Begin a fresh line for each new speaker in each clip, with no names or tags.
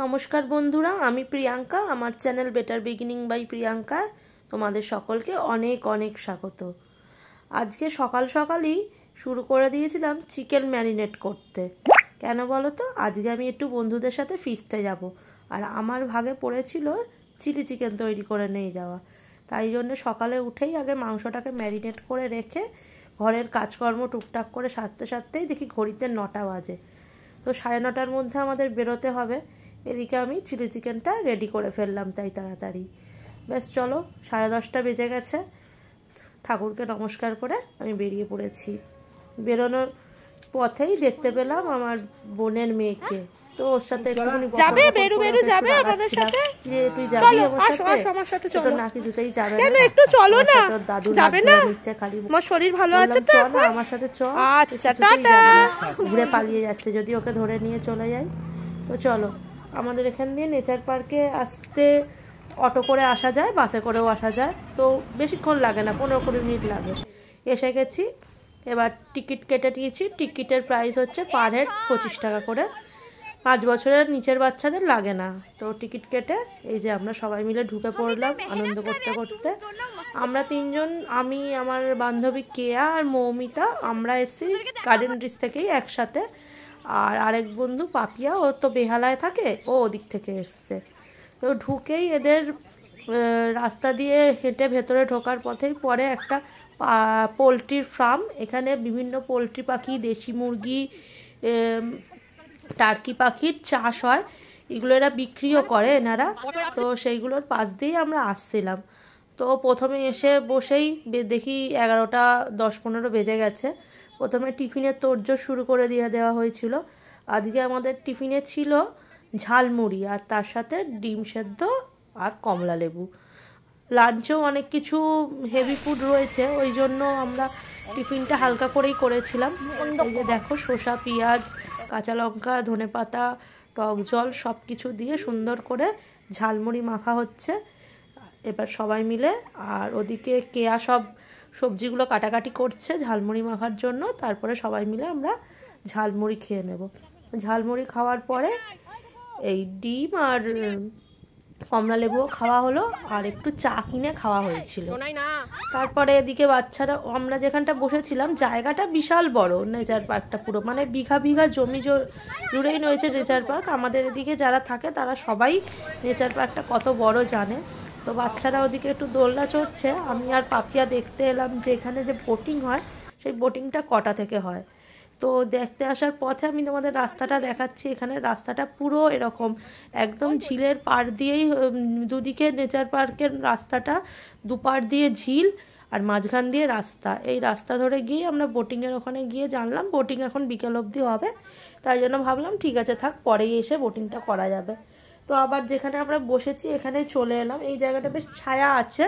নমস্কার বন্ধুরা, আমি প্রিয়াঙ্কা। আমার channel better beginning by Priyanka তোমাদের সকলকে অনেক অনেক স্বাগত। আজকে সকাল সকালই শুরু করে দিয়েছিলাম চিকেন ম্যারিনেট করতে। কেন বলো তো, আজকে আমি একটু বন্ধুদের সাথে ফিস্টে যাব, আর আমার ভাগে পড়েছিল চিলি চিকেন তৈরি করে নিয়ে যাওয়া। তাই জন্য সকালে উঠেই আগে মাংসটাকে ম্যারিনেট করে রেখে ঘরের কাজকর্ম টুকটাক করে সারতে সারতেই দেখি ঘড়িতে 9টা বাজে। তো 9:30টার মধ্যে আমাদের বেরোতে হবে। এদিকে আমি চিলি চিকেনটা রেডি করে ফেললাম তাই তাড়াতাড়ি। বেশ চলো, 10:30 বেজে গেছে। ঠাকুরকে নমস্কার করে আমি বেরিয়ে পড়েছি। বেরোনোর পথেই দেখতে পেলাম আমার বোনের মেয়েকে। তো ওর সাথে একটুখানি
যাবে বেরু বেরু যাবে আমাদের সাথে।
তুই যাবি
আমার সাথে? চলো।
তো নাকি জুতেই যাবে
কেন, একটু চলো না।
দাদু
যাবে না?
নিচ্ছে খালি।
আমার শরীর ভালো আছে তো
এখন আমার সাথে চ।
আচ্ছা, টাটা।
ঘুরে পালিয়ে যাচ্ছে, যদি ওকে ধরে নিয়ে চলে যাই। তো চলো, আমাদের এখান দিয়ে নেচার পার্কে আসতে অটো করে আসা যায়, বাসে করেও আসা যায়। তো বেশিক্ষণ লাগে না, 15-20 মিনিট লাগে। এসে গেছি। এবার টিকিট কেটে দিয়েছি। টিকিটের প্রাইস হচ্ছে পার হেড 25 টাকা করে। 5 বছরের নিচের বাচ্চাদের লাগে না। তো টিকিট কেটে এই যে আমরা সবাই মিলে ঢুকে পড়লাম আনন্দ করতে করতে। আমরা 3জন, আমি, আমার বান্ধবী কেয়া আর মৌমিতা, আমরা এসেছি গার্ডেন ব্রিজ থেকেই একসাথে। আর আরেক বন্ধু পাপিয়া, ও তো বেহালায় থাকে, ও ওদিক থেকে এসছে। তো ঢুকেই এদের রাস্তা দিয়ে হেঁটে ভেতরে ঢোকার পথেই পরে একটা পোলট্রির ফার্ম। এখানে বিভিন্ন পোলট্রি পাখি, দেশি মুরগি, টার্কি পাখির চাষ হয়। এগুলো এরা বিক্রিও করে এনারা। তো সেইগুলোর পাশ দিয়েই আমরা আসছিলাম। তো প্রথমে এসে বসেই দেখি 11টা 10-15 বেজে গেছে। প্রথমে টিফিনের তোড়জোড় শুরু করে দেওয়া হয়েছিল। আজকে আমাদের টিফিনে ছিল ঝালমুড়ি, আর তার সাথে ডিম সেদ্ধ আর কমলা লেবু। লাঞ্চেও অনেক কিছু হেভি ফুড রয়েছে, ওই জন্য আমরা টিফিনটা হালকা করেই করেছিলাম। এই যে দেখো, শসা, পেঁয়াজ, কাঁচা লঙ্কা, ধনেপাতা, টক জল সব কিছু দিয়ে সুন্দর করে ঝালমুড়ি মাখা হচ্ছে এবার সবাই মিলে। আর ওদিকে কেয়া সব সবজিগুলো কাটাকাটি করছে ঝালমুড়ি মাখার জন্য। তারপরে সবাই মিলে আমরা ঝালমুড়ি খেয়ে নেব। ঝালমুড়ি খাওয়ার পরে এই ডিম আর কমলা লেবুও খাওয়া হলো, আর একটু চা কিনে খাওয়া হয়েছিল। তারপরে এদিকে বাচ্চারা, আমরা যেখানটা বসেছিলাম জায়গাটা বিশাল বড়। নেচার পার্কটা পুরো মানে বিঘা বিঘা জমি জুড়েই রয়েছে নেচার পার্ক। আমাদের এদিকে যারা থাকে তারা সবাই নেচার পার্কটা কত বড় জানে। তো বাচ্চারা ওদিকে একটু দোলনা চড়ছে। আমি আর পাপিয়া দেখতে এলাম যে এখানে যে বোটিং হয়, সেই বোটিংটা কটা থেকে হয়। তো দেখতে আসার পথে আমি তোমাদের রাস্তাটা দেখাচ্ছি। এখানে রাস্তাটা পুরো এরকম একদম ঝিলের পাড় দিয়েই, দুদিকে নেচার পার্কের রাস্তাটা, দুপাড় দিয়ে ঝিল আর মাঝখান দিয়ে রাস্তা। এই রাস্তা ধরে গিয়ে আমরা বোটিংয়ের ওখানে গিয়ে জানলাম বোটিং এখন বিকেল অবধি হবে। তাই জন্য ভাবলাম ঠিক আছে থাক, পরেই এসে বোটিংটা করা যাবে। তো আবার যেখানে আমরা বসেছি এখানে চলে এলাম। এই জায়গাটা বেশ ছায়া আছে,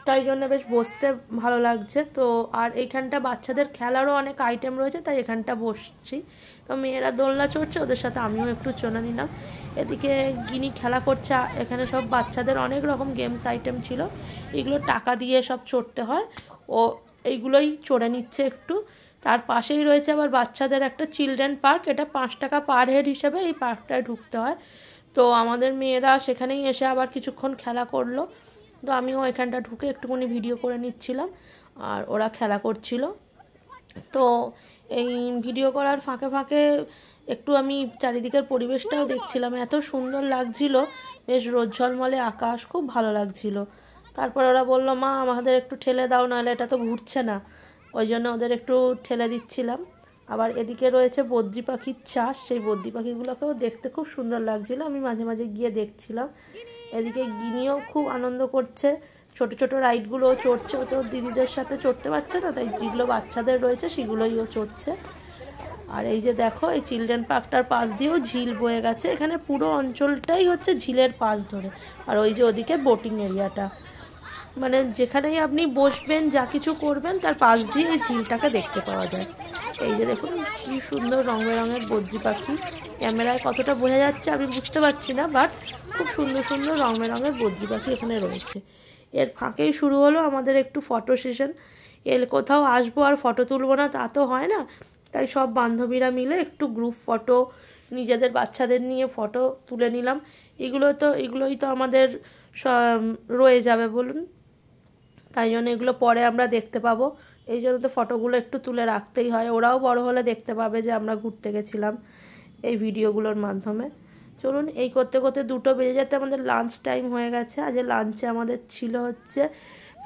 তাই জন্য বেশ বসতে ভালো লাগছে। তো আর এইখানটা বাচ্চাদের খেলারও অনেক আইটেম রয়েছে, তাই এখানটা বসছি। তো মেয়েরা দোলনা চড়ছে, ওদের সাথে আমিও একটু চড়ে নিলাম। এদিকে গিনি খেলা করছে। এখানে সব বাচ্চাদের অনেক রকম গেমস আইটেম ছিল, এগুলো টাকা দিয়ে সব চড়তে হয়। ও এইগুলোই চড়ে নিচ্ছে একটু। তার পাশেই রয়েছে আবার বাচ্চাদের একটা চিলড্রেন পার্ক। এটা 5 টাকা পার হেড হিসেবে এই পার্কটায় ঢুকতে হয়। তো আমাদের মেয়েরা সেখানেই এসে আবার কিছুক্ষণ খেলা করলো। তো আমিও এখানটা ঢুকে একটুখানি ভিডিও করে নিচ্ছিলাম, আর ওরা খেলা করছিল। তো এই ভিডিও করার ফাঁকে ফাঁকে একটু আমি চারিদিকের পরিবেশটাও দেখছিলাম। এত সুন্দর লাগছিল, বেশ রোদ ঝলমলে আকাশ, খুব ভালো লাগছিল। তারপর ওরা বলল, মা আমাদের একটু ঠেলে দাও, নাহলে এটা তো ঘুরছে না। ওই জন্য ওদের একটু ঠেলে দিচ্ছিলাম। আবার এদিকে রয়েছে বদ্রি পাখির চাষ। সেই বদ্রি পাখিগুলোকেও দেখতে খুব সুন্দর লাগছিল, আমি মাঝে মাঝে গিয়ে দেখছিলাম। এদিকে গিনিও খুব আনন্দ করছে, ছোট ছোট রাইডগুলো চড়ছে। ও তো দিদিদের সাথে চড়তে পারছে না, তাই যেগুলো বাচ্চাদের রয়েছে সেগুলোই ও চড়ছে। আর এই যে দেখো, এই চিলড্রেন পার্কটার পাশ দিয়েও ঝিল বয়ে গেছে। এখানে পুরো অঞ্চলটাই হচ্ছে ঝিলের পাশ ধরে। আর ওই যে ওদিকে বোটিং এরিয়াটা, মানে যেখানেই আপনি বসবেন, যা কিছু করবেন, তার পাশ দিয়ে এই ঝিলটাকে দেখতে পাওয়া যায়। এই যে দেখুন কি সুন্দর রং বেরঙের বদ্রি পাখি। ক্যামেরায় কতটা বোঝা যাচ্ছে আমি বুঝতে পারছি না, বাট খুব সুন্দর সুন্দর রং বেরঙের বদ্রি পাখি এখানে রয়েছে। এর ফাঁকেই শুরু হলো আমাদের একটু ফটো সেশন। কোথাও আসবো আর ফটো তুলবো না তা তো হয় না, তাই সব বান্ধবীরা মিলে একটু গ্রুপ ফটো নিজেদের বাচ্চাদের নিয়ে ফটো তুলে নিলাম। এগুলোই তো আমাদের রয়ে যাবে বলুন, তাই জন্য এগুলো পরে আমরা দেখতে পাবো, এই জন্য তো ফটোগুলো একটু তুলে রাখতেই হয়। ওরাও বড় হলে দেখতে পাবে যে আমরা ঘুরতে গেছিলাম এই ভিডিওগুলোর মাধ্যমে। চলুন, এই করতে করতে 2টো বেজে যেতে আমাদের লাঞ্চ টাইম হয়ে গেছে। আজ লাঞ্চে আমাদের ছিল হচ্ছে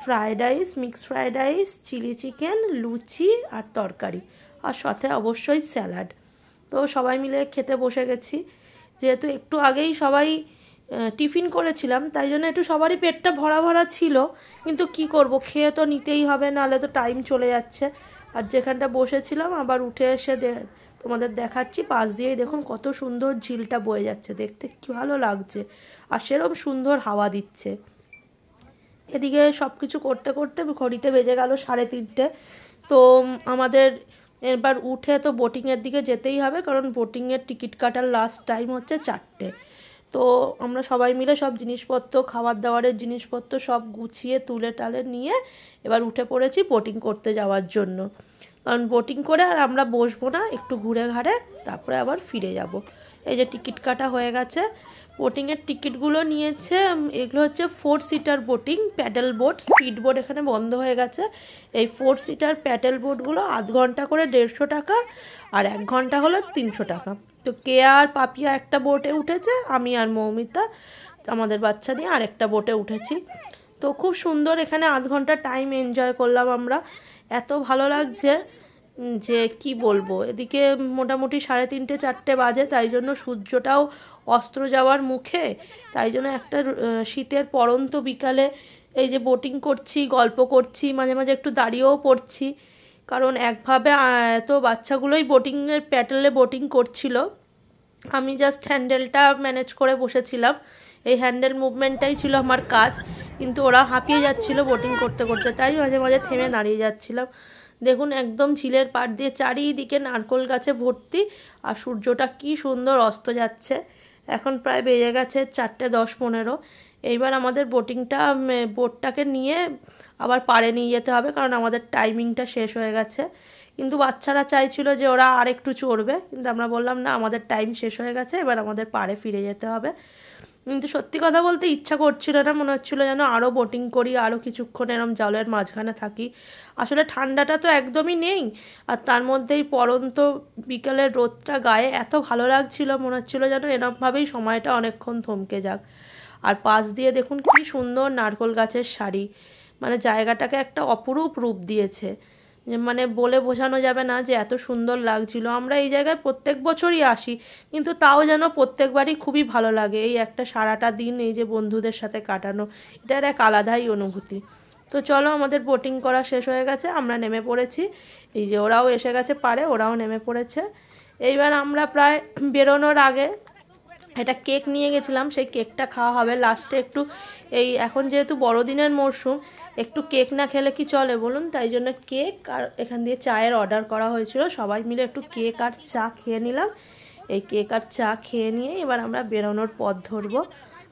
fried rice, mixed fried rice, chilli chicken, লুচি আর তরকারি, আর সাথে অবশ্যই স্যালাড। তো সবাই মিলে খেতে বসে গেছি। যেহেতু একটু আগেই সবাই টিফিন করেছিলাম, তাই জন্য একটু সবারই পেটটা ভরা ভরা ছিল, কিন্তু কি করব, খেয়ে তো নিতেই হবে, নাহলে তো টাইম চলে যাচ্ছে। আর যেখানটা বসেছিলাম আবার উঠে এসে তোমাদের দেখাচ্ছি, পাশ দিয়েই দেখুন কত সুন্দর ঝিলটা বয়ে যাচ্ছে, দেখতে কি ভালো লাগছে, আর সেরকম সুন্দর হাওয়া দিচ্ছে। এদিকে সব কিছু করতে করতে ঘড়িতে বেজে গেল 3:30। তো আমাদের এবার উঠে তো বোটিংয়ের দিকে যেতেই হবে, কারণ বোটিংয়ের টিকিট কাটার লাস্ট টাইম হচ্ছে 4টে। তো আমরা সবাই মিলে সব জিনিসপত্র, খাবার দাবারের জিনিসপত্র সব গুছিয়ে তুলে টালে নিয়ে এবার উঠে পড়েছি বোটিং করতে যাওয়ার জন্য। কারণ বোটিং করে আর আমরা বসবো না, একটু ঘুরে ঘাড়ে তারপরে আবার ফিরে যাব। এই যে টিকিট কাটা হয়ে গেছে। বোটিংয়ের টিকিটগুলো নিয়েছে, এগুলো হচ্ছে 4 seater boating, pedal boat, speed boat এখানে বন্ধ হয়ে গেছে। এই 4 সিটার প্যাডেল বোটগুলো আধ ঘন্টা করে 150 টাকা, আর 1 ঘন্টা হলে 300 টাকা। তো কেয়া আর পাপিয়া একটা বোটে উঠেছে, আমি আর মৌমিতা আমাদের বাচ্চা নিয়ে আরেকটা বোটে উঠেছি। তো খুব সুন্দর এখানে আধ ঘন্টা টাইম এনজয় করলাম আমরা, এত ভালো লাগছে যে কি বলবো। এদিকে মোটামুটি 3:30 4টে বাজে, তাই জন্য সূর্যটাও অস্ত যাওয়ার মুখে, তাই জন্য একটা শীতের পড়ন্ত বিকালে এই যে বোটিং করছি, গল্প করছি, মাঝে মাঝে একটু দাঁড়িয়েও পড়ছি, কারণ একভাবে তো বাচ্চাগুলোই বোটিংয়ের প্যাডেলে বোটিং করছিল, আমি জাস্ট হ্যান্ডেলটা ম্যানেজ করে বসেছিলাম। এই হ্যান্ডেল মুভমেন্টটাই ছিল আমার কাজ, কিন্তু ওরা হাঁপিয়ে যাচ্ছিল বোটিং করতে করতে, তাই মাঝে মাঝে থেমে দাঁড়িয়ে যাচ্ছিলাম। দেখুন একদম ঝিলের পাড় দিয়ে চারিদিকে নারকেল গাছে ভর্তি, আর সূর্যটা কি সুন্দর অস্ত যাচ্ছে। এখন প্রায় বেজে গেছে 4:10-15। এইবার আমাদের বোটটাকে নিয়ে আবার পাড়ে নিয়ে যেতে হবে, কারণ আমাদের টাইমিংটা শেষ হয়ে গেছে। কিন্তু বাচ্চারা চাইছিল যে ওরা আর একটু চড়বে, কিন্তু আমরা বললাম না, আমাদের টাইম শেষ হয়ে গেছে, এবার আমাদের পাড়ে ফিরে যেতে হবে। কিন্তু সত্যি কথা বলতে ইচ্ছা করছিল না, মনে হচ্ছিলো যেন আরও বোটিং করি, আরও কিছুক্ষণ এরম জলের মাঝখানে থাকি। আসলে ঠান্ডাটা তো একদমই নেই, আর তার মধ্যেই পড়ন্ত বিকেলের রোদটা গায়ে এত ভালো লাগছিল, মনে হচ্ছিলো যেন এরমভাবেই সময়টা অনেকক্ষণ থমকে যাক। আর পাশ দিয়ে দেখুন কি সুন্দর নারকেল গাছের সারি, মানে জায়গাটাকে একটা অপরূপ রূপ দিয়েছে, মানে বলে বোঝানো যাবে না যে এত সুন্দর লাগছিল। আমরা এই জায়গায় প্রত্যেক বছরই আসি, কিন্তু তাও যেন প্রত্যেকবারই খুবই ভালো লাগে। এই একটা সারাটা দিন এই যে বন্ধুদের সাথে কাটানো, এটার এক আলাদাই অনুভূতি। তো চলো, আমাদের বোটিং করা শেষ হয়ে গেছে, আমরা নেমে পড়েছি। এই যে ওরাও এসে গেছে পাড়ে, ওরাও নেমে পড়েছে। এইবার আমরা প্রায় বেরোনোর আগে একটা কেক নিয়ে গেছিলাম, সেই কেকটা খাওয়া হবে লাস্টে একটু। এখন যেহেতু বড়দিনের মরশুম, একটু কেক না খেলে কি চলে বলুন, তাই জন্য কেক আর এখান দিয়ে চায়ের অর্ডার করা হয়েছিল, সবাই মিলে একটু কেক আর চা খেয়ে নিলাম। এই কেক আর চা খেয়ে নিয়ে এবার আমরা বেরোনোর পথ ধরবো।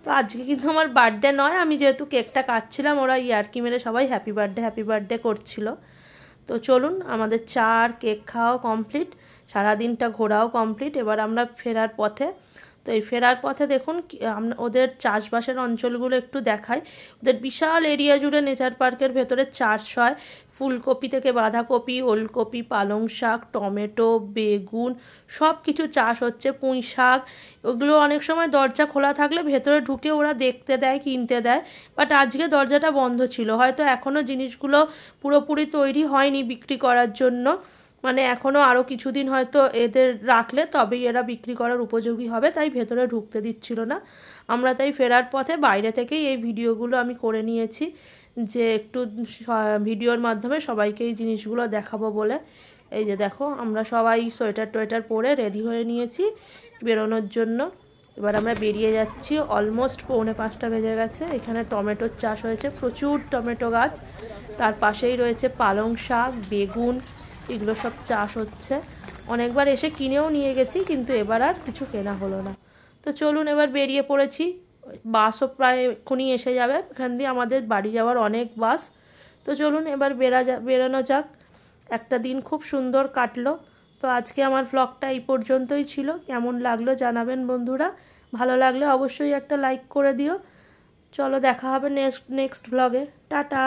তো আজকে কিন্তু আমার বার্থডে নয়, আমি যেহেতু কেকটা কাটছিলাম, ওরা ইয়ার্কি মেরে সবাই হ্যাপি বার্থডে করছিল। তো চলুন, আমাদের চা আর কেক খাওয়াও কমপ্লিট, সারাদিনটা ঘোরাও কমপ্লিট। এবার আমরা ফেরার পথে। তো এই ফেরার পথে দেখুন ওদের চাষবাসের অঞ্চলগুলো একটু দেখাই। ওদের বিশাল এরিয়া জুড়ে নেচার পার্কের ভেতরে চাষ হয়, ফুলকপি থেকে বাঁধাকপি, ওলকপি, পালং শাক, টমেটো, বেগুন, সব কিছু চাষ হচ্ছে, পুঁই শাক। ওগুলো অনেক সময় দরজা খোলা থাকলে ভেতরে ঢুকে ওরা দেখতে দেয়, কিনতে দেয়, বাট আজকে দরজাটা বন্ধ ছিল, হয়তো এখনও জিনিসগুলো পুরোপুরি তৈরি হয়নি বিক্রি করার জন্য, মানে এখনও আরও কিছুদিন হয়তো এদের রাখলে তবেই এরা বিক্রি করার উপযোগী হবে, তাই ভেতরে ঢুকতে দিচ্ছিল না। আমরা তাই ফেরার পথে বাইরে থেকেই এই ভিডিওগুলো আমি করে নিয়েছি, যে একটু ভিডিওর মাধ্যমে সবাইকে এই জিনিসগুলো দেখাবো বলে। এই যে দেখো, আমরা সবাই সোয়েটার টোয়েটার পরে রেডি হয়ে নিয়েছি বেরোনোর জন্য। এবার আমরা বেরিয়ে যাচ্ছি, অলমোস্ট 4:45 বেজে গেছে। এখানে টমেটোর চাষ হয়েছে, প্রচুর টমেটো গাছ, তার পাশেই রয়েছে পালং শাক, বেগুন, এগুলো সব চাষ হচ্ছে। অনেকবার এসে কিনেও নিয়ে গেছি, কিন্তু এবার আর কিছু কেনা হলো না। তো চলুন, এবার বেরিয়ে পড়েছি। বাসও প্রায় এক্ষুনি এসে যাবে, এখান দিয়ে আমাদের বাড়ি যাওয়ার অনেক বাস। তো চলুন এবার বেরোনো যাক। একটা দিন খুব সুন্দর কাটলো। তো আজকে আমার ভ্লগটা এই পর্যন্তই ছিল। কেমন লাগলো জানাবেন বন্ধুরা, ভালো লাগলে অবশ্যই একটা লাইক করে দিও। চলো দেখা হবে নেক্সট ভ্লগে। টাটা।